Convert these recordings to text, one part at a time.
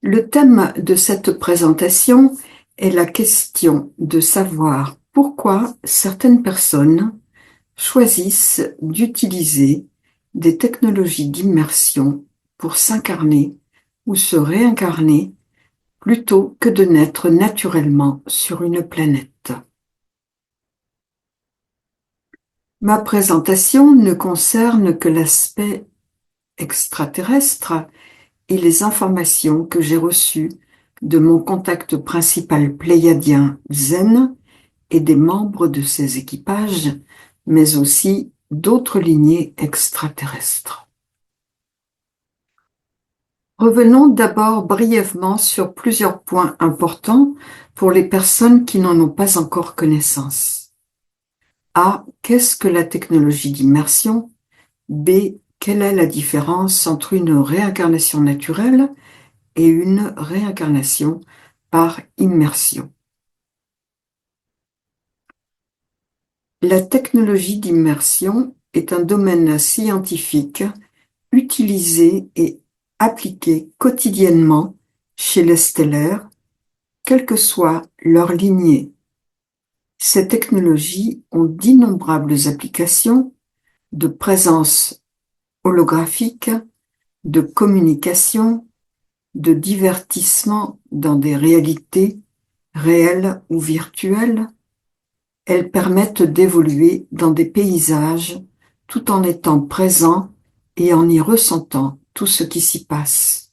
Le thème de cette présentation est la question de savoir pourquoi certaines personnes choisissent d'utiliser des technologies d'immersion pour s'incarner ou se réincarner plutôt que de naître naturellement sur une planète. Ma présentation ne concerne que l'aspect extraterrestre et les informations que j'ai reçues de mon contact principal pléiadien Zen et des membres de ses équipages, mais aussi d'autres lignées extraterrestres. Revenons d'abord brièvement sur plusieurs points importants pour les personnes qui n'en ont pas encore connaissance. A. Qu'est-ce que la technologie d'immersion? B. Quelle est la différence entre une réincarnation naturelle et une réincarnation par immersion? La technologie d'immersion est un domaine scientifique utilisé et appliqué quotidiennement chez les stellaires, quelle que soit leur lignée. Ces technologies ont d'innombrables applications de présence holographique, de communication, de divertissement dans des réalités réelles ou virtuelles. Elles permettent d'évoluer dans des paysages tout en étant présent et en y ressentant tout ce qui s'y passe.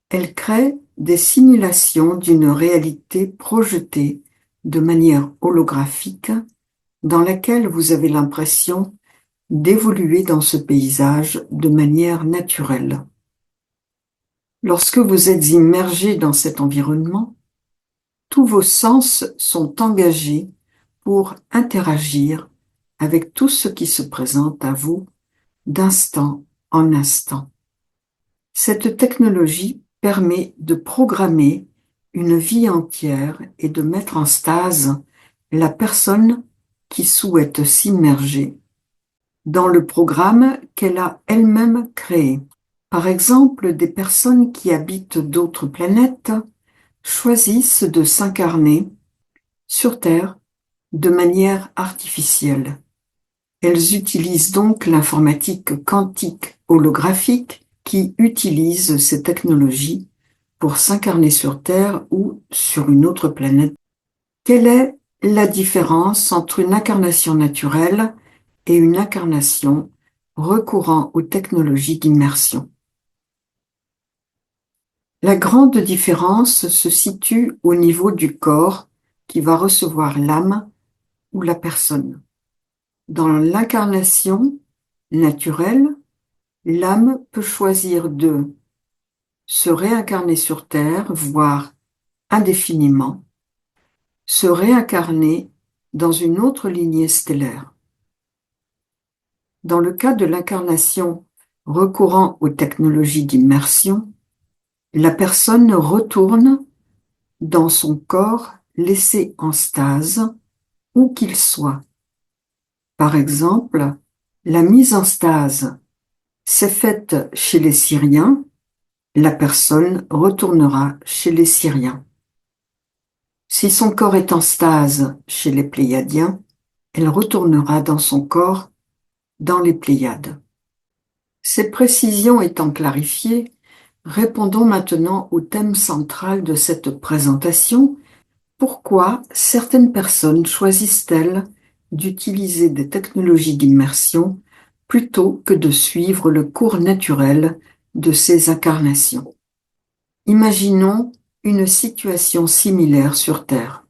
Elles créent des simulations d'une réalité projetée de manière holographique dans laquelle vous avez l'impression d'évoluer dans ce paysage de manière naturelle. Lorsque vous êtes immergé dans cet environnement, tous vos sens sont engagés pour interagir avec tout ce qui se présente à vous d'instant en instant. Cette technologie permet de programmer une vie entière et de mettre en stase la personne qui souhaite s'immerger dans le programme qu'elle a elle-même créé. Par exemple, des personnes qui habitent d'autres planètes choisissent de s'incarner sur Terre de manière artificielle. Elles utilisent donc l'informatique quantique holographique qui utilise ces technologies pour s'incarner sur Terre ou sur une autre planète. Quelle est la différence entre une incarnation naturelle et une incarnation recourant aux technologies d'immersion? La grande différence se situe au niveau du corps qui va recevoir l'âme ou la personne. Dans l'incarnation naturelle, l'âme peut choisir de se réincarner sur Terre, voire indéfiniment, se réincarner dans une autre lignée stellaire. Dans le cas de l'incarnation recourant aux technologies d'immersion, la personne retourne dans son corps laissé en stase, où qu'il soit. Par exemple, la mise en stase s'est faite chez les Syriens, la personne retournera chez les Syriens. Si son corps est en stase chez les Pléiadiens, elle retournera dans son corps dans les Pléiades. Ces précisions étant clarifiées, répondons maintenant au thème central de cette présentation. Pourquoi certaines personnes choisissent-elles d'utiliser des technologies d'immersion plutôt que de suivre le cours naturel de ces incarnations? Imaginons une situation similaire sur Terre.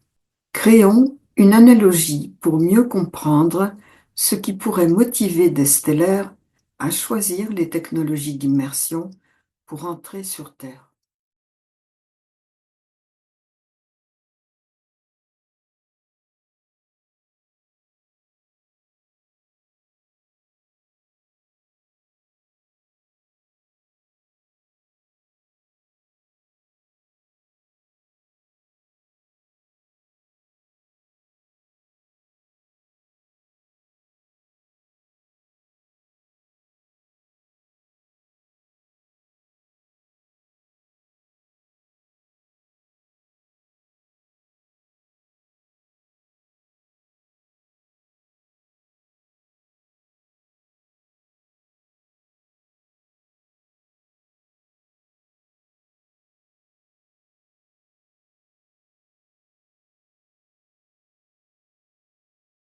Créons une analogie pour mieux comprendre ce qui pourrait motiver des stellaires à choisir les technologies d'immersion pour entrer sur Terre.